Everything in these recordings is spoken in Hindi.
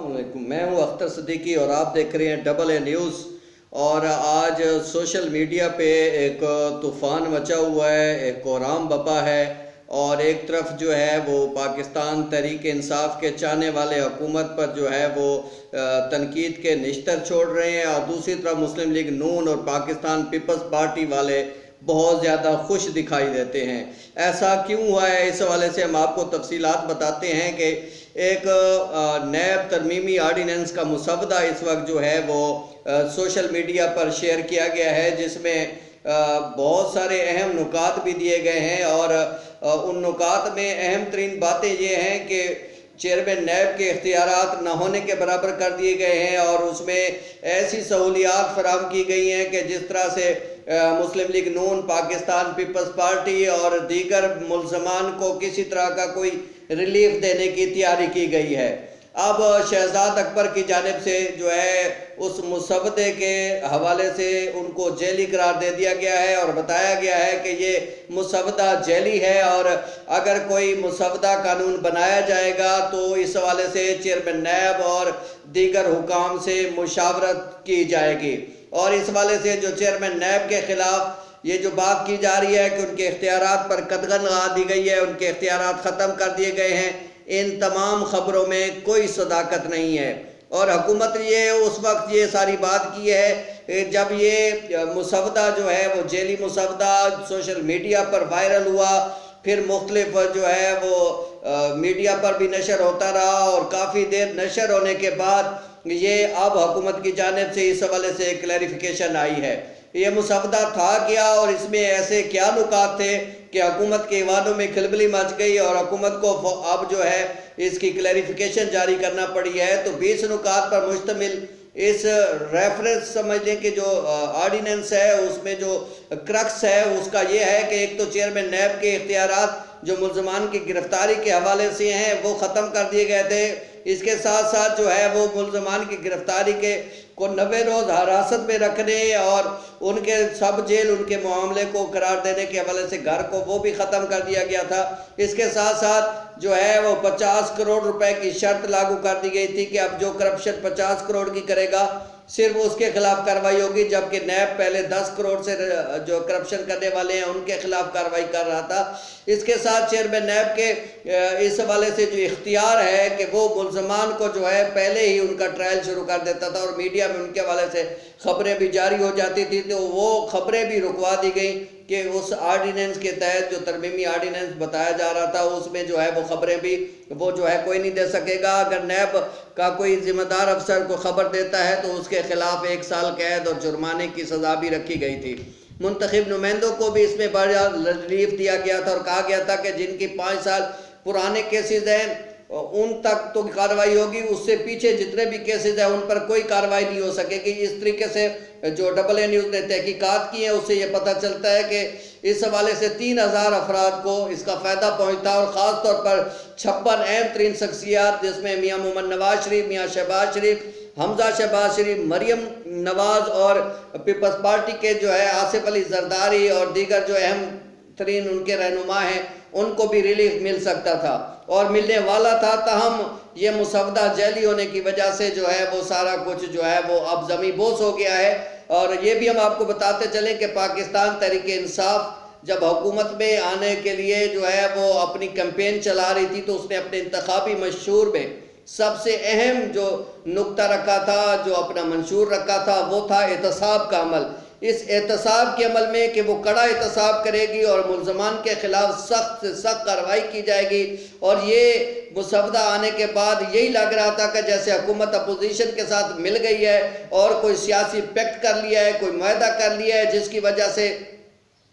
अस्सलामुअलैकुम। मैं हूं अख्तर सिद्दीकी और आप देख रहे हैं डबल ए न्यूज़। और आज सोशल मीडिया पे एक तूफ़ान मचा हुआ है, एक कोहराम बपा है। और एक तरफ जो है वो पाकिस्तान तहरीक इंसाफ के चाहने वाले हुकूमत पर जो है वो तनकीद के निश्तर छोड़ रहे हैं, और दूसरी तरफ मुस्लिम लीग नून और पाकिस्तान पीपल्स पार्टी वाले बहुत ज़्यादा खुश दिखाई देते हैं। ऐसा क्यों हुआ है, इस हवाले से हम आपको तफसीलात बताते हैं कि एक नैब तरमीमी आर्डीनेंस का मुसवदा इस वक्त जो है वो सोशल मीडिया पर शेयर किया गया है, जिसमें बहुत सारे अहम नुकात भी दिए गए हैं। और उन नुकात में अहम तरीन बातें ये हैं कि चेयरमैन नैब के इख्तियारात न होने के बराबर कर दिए गए हैं, और उसमें ऐसी सहूलियात फराम की गई हैं कि जिस तरह से मुस्लिम लीग नून, पाकिस्तान पीपल्स पार्टी और दीगर मुल्ज़मान को किसी तरह का कोई रिलीफ देने की तैयारी की गई है। अब शहजाद अकबर की जानिब से जो है उस मुसवदे के हवाले से उनको जेली करार दे दिया गया है, और बताया गया है कि ये मुसवदा जेली है, और अगर कोई मुसवदा कानून बनाया जाएगा तो इस हवाले से चेयरमैन नैब और दीगर हुकाम से मुशावरत की जाएगी। और इस हवाले से जो चेयरमैन नैब के खिलाफ ये जो बात की जा रही है कि उनके इख्तियारात पर कदगन लगा दी गई है, उनके इख्तियारात ख़त्म कर दिए गए हैं, इन तमाम ख़बरों में कोई सदाकत नहीं है। और हुकूमत ये उस वक्त ये सारी बात की है जब ये मुसवदा जो है वो जेली मुसवदा सोशल मीडिया पर वायरल हुआ, फिर मुख्तलिफ जो है वो मीडिया पर भी नशर होता रहा, और काफ़ी देर नशर होने के बाद ये अब हुकूमत की जानिब से इस हवाले से क्लैरिफिकेशन आई है। ये मुसवदा था क्या, और इसमें ऐसे क्या नुकात थे कि हुकूमत के ईवानों में खलबली मच गई और हुकूमत को अब जो है इसकी क्लैरिफिकेशन जारी करना पड़ी है। तो 20 नुकात पर मुश्तमिल इस रेफरेंस समझ लें कि जो आर्डीनेंस है उसमें जो क्रक्स है उसका ये है कि एक तो चेयरमैन नैब के इख्तियारात जो मुल्ज़मान की गिरफ्तारी के हवाले से हैं वो ख़त्म कर दिए गए थे। इसके साथ साथ जो है वो मुल्ज़मान की गिरफ्तारी के को 90 रोज़ हिरासत में रखने और उनके सब जेल उनके मामले को करार देने के हवाले से घर को वो भी ख़त्म कर दिया गया था। इसके साथ साथ जो है वो 50 करोड़ रुपए की शर्त लागू कर दी गई थी कि अब जो करप्शन 50 करोड़ की करेगा सिर्फ उसके खिलाफ कार्रवाई होगी, जबकि नैब पहले 10 करोड़ से जो करप्शन करने वाले हैं उनके खिलाफ कार्रवाई कर रहा था। इसके साथ चेयरमैन नैब के इस हवाले से जो इख्तियार है कि वो मुल्ज़मान को जो है पहले ही उनका ट्रायल शुरू कर देता था, और मीडिया में उनके हवाले से ख़बरें भी जारी हो जाती थी, तो वो ख़बरें भी रुकवा दी गई कि उस आर्डीनेंस के तहत जो तरमीमी आर्डीनेंस बताया जा रहा था उसमें जो है वो ख़बरें भी वो जो है कोई नहीं दे सकेगा। अगर नैब का कोई ज़िम्मेदार अफसर को ख़बर देता है तो उसके खिलाफ 1 साल कैद और जुर्माने की सज़ा भी रखी गई थी। मुंतखब नुमाइंदों को भी इसमें बड़ा रिलीफ दिया गया था और कहा गया था कि जिनकी 5 साल पुराने केसेस हैं उन तक तो कार्रवाई होगी, उससे पीछे जितने भी केसेस हैं उन पर कोई कार्रवाई नहीं हो सकेगी। इस तरीके से जो डबल ए न्यूज़ ने तहकीकात की है उससे ये पता चलता है कि इस हवाले से 3000 अफराद को इसका फ़ायदा पहुँचता है, और ख़ास तौर पर 56 अहम तरीन शख्सियात जिसमें मियाँ मोहम्मद नवाज शरीफ, मियाँ शहबाज शरीफ, हमजा शहबाज शरीफ, मरियम नवाज और पीपल्स पार्टी के जो है आसिफ अली जरदारी और दीगर जो अहम तरीन उनके रहनुमा हैं उनको भी रिलीफ मिल सकता था और मिलने वाला था। ताहम ये मुसवदा जेली होने की वजह से जो है वो सारा कुछ जो है वो अब ज़मी बोस हो गया है। और ये भी हम आपको बताते चलें कि पाकिस्तान तहरीक इंसाफ जब हुकूमत में आने के लिए जो है वो अपनी कैंपेन चला रही थी तो उसने अपने इंतखाबी मंशूर में सबसे अहम जो नुक्ता रखा था, जो अपना मंशूर रखा था, वो था एहतसाब का अमल। इस एहतसाब के अमल में कि वो कड़ा एहतसाब करेगी और मुल्ज़मान के ख़िलाफ़ सख्त से सख्त कार्रवाई की जाएगी। और ये मुसवदा आने के बाद यही लग रहा था कि जैसे हुकूमत अपोजिशन के साथ मिल गई है और कोई सियासी पैक्ट कर लिया है, कोई मुआहदा कर लिया है, जिसकी वजह से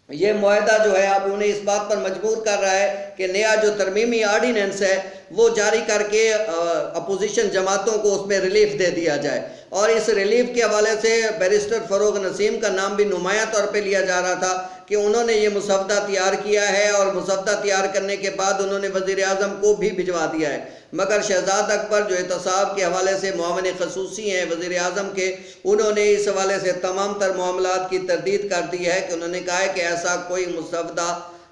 ये मुआहदा जो है अब उन्हें इस बात पर मजबूर कर रहा है कि नया जो तरमीमी आर्डीनेंस है वो जारी करके अपोजिशन जमातों को उसमें रिलीफ दे दिया जाए। और इस रिलीफ के हवाले से बैरिस्टर फ़रोग नसीम का नाम भी नुमाया तौर पे लिया जा रहा था कि उन्होंने ये मुसवदा तैयार किया है, और मुसवदा तैयार करने के बाद उन्होंने वज़ीर आज़म को भी भिजवा दिया है। मगर शहजाद अकबर जो एहतसाब के हवाले से मुआवन खसूसी हैं वज़ीर आज़म के, उन्होंने इस हवाले से तमाम तर मामलात की तरदीद कर दी है कि उन्होंने कहा है कि ऐसा कोई मुसवदा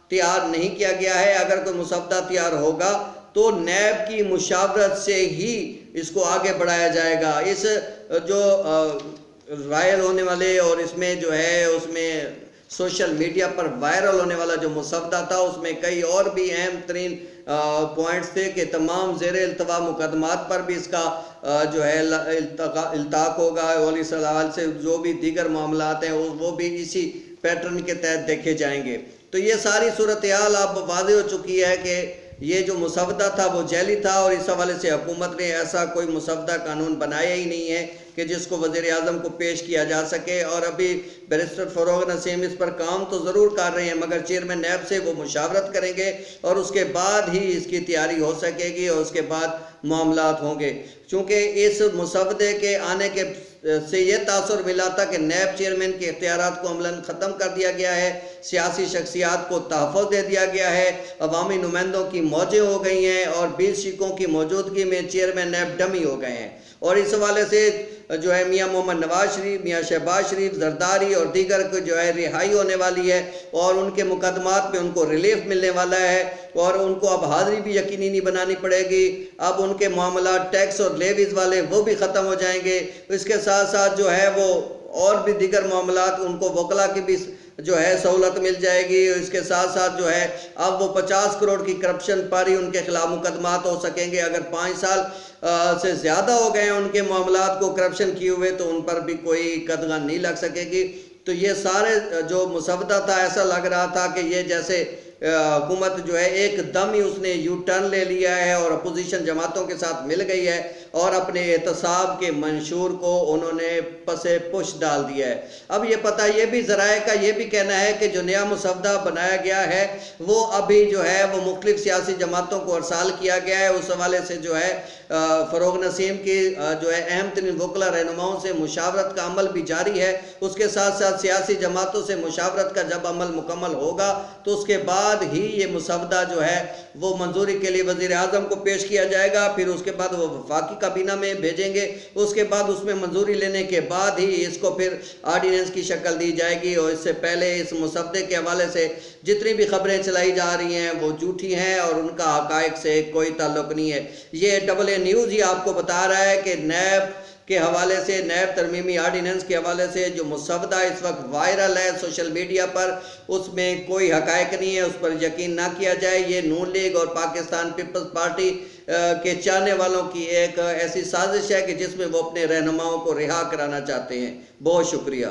तैयार नहीं किया गया है। अगर कोई मुसवदा तैयार होगा तो नैब की मुशावरत से ही इसको आगे बढ़ाया जाएगा। इस जो वायरल होने वाले और इसमें जो है उसमें सोशल मीडिया पर वायरल होने वाला जो मुसवदा था उसमें कई और भी अहम तरीन पॉइंट्स थे कि तमाम ज़ेर इल्तवा मुकदमात पर भी इसका जो है इल्ताक होगा। वली सलाल से जो भी दीगर मामलात हैं वो भी इसी पैटर्न के तहत देखे जाएंगे। तो ये सारी सूरत हाल अब वाज़ेह हो चुकी है कि ये जो मुसवदा था वो जैली था और इस हवाले से हुकूमत ने ऐसा कोई मुसवदा कानून बनाया ही नहीं है कि जिसको वज़ीर आज़म को पेश किया जा सके। और अभी बैरिस्टर फ़रोग़ नसीम इस पर काम तो ज़रूर कर रहे हैं, मगर चेयरमैन नैब से वो मुशावरत करेंगे और उसके बाद ही इसकी तैयारी हो सकेगी और उसके बाद मामलात होंगे। चूँकि इस मुसवदे के आने के से ये तासुर मिला था कि नैब चेयरमैन के इख्तियारात को अमलन ख़त्म कर दिया गया है, सियासी शख्सियात को तहफ़्फ़ुज़ दे दिया गया है, अवामी नुमाइंदों की मौजें हो गई हैं और 20 शिकों की मौजूदगी में चेयरमैन नैब डमी हो गए हैं। और इस हवाले से जो है मियाँ मोहम्मद नवाज शरीफ, मियाँ शहबाज शरीफ, जरदारी और दीगर को जो है रिहाई होने वाली है और उनके मुकदमात में उनको रिलीफ मिलने वाला है और उनको अब हाज़िरी भी यकीनी नहीं बनानी पड़ेगी। अब उनके मामला टैक्स और लेवीज़ वाले वो भी ख़त्म हो जाएंगे। इसके साथ साथ जो है वो और भी दीगर मामलात उनको वकला की भी जो है सहूलत मिल जाएगी। इसके साथ साथ जो है अब वो 50 करोड़ की करप्शन पर ही उनके खिलाफ मुकदमात हो सकेंगे। अगर 5 साल से ज़्यादा हो गए हैं उनके मामलात को करप्शन किए हुए तो उन पर भी कोई कदगन नहीं लग सकेगी। तो ये सारे जो मुसवदा था ऐसा लग रहा था कि ये जैसे हुकूमत जो है एकदम ही उसने यू टर्न ले लिया है और अपोजिशन जमातों के साथ मिल गई है और अपने एहतसाब के मंशूर को उन्होंने पसे पुश डाल दिया है। अब ये पता ये भी ज़राए का ये भी कहना है कि जो नया मुसवदा बनाया गया है वो अभी जो है वो मुख्तलिफ सियासी जमातों को अरसाल किया गया है। उस हवाले से जो है फ़रोग़ नसीम की जो है अहम तरीन वकला रहनुमाओं से मुशावरत का अमल भी जारी है। उसके साथ साथ सियासी जमातों से मुशावरत का जब अमल मुकम्मल होगा तो उसके बाद ही ये मुसवदा जो है वो मंजूरी के लिए वज़ीर आज़म को पेश किया जाएगा। फिर उसके बाद वो वफाकी काबीना में भेजेंगे, उसके बाद उसमें मंजूरी लेने के बाद ही इसको फिर आर्डीनेंस की शक्ल दी जाएगी। और इससे पहले इस मुसवदे के हवाले से जितनी भी खबरें चलाई जा रही हैं वो झूठी हैं और उनका हक़ाइक़ से कोई ताल्लुक़ नहीं है। ये डबल ए न्यूज़ ही आपको बता रहा है कि नैब के हवाले से, नैब तरमीमी आर्डीनेंस के हवाले से जो मुसवदा इस वक्त वायरल है सोशल मीडिया पर, उसमें कोई हक़ाइक़ नहीं है, उस पर यकीन ना किया जाए। ये नून लीग और पाकिस्तान पीपल्स पार्टी के चाहने वालों की एक ऐसी साजिश है कि जिसमें वो अपने रहनुमाओं को रिहा कराना चाहते हैं। बहुत शुक्रिया।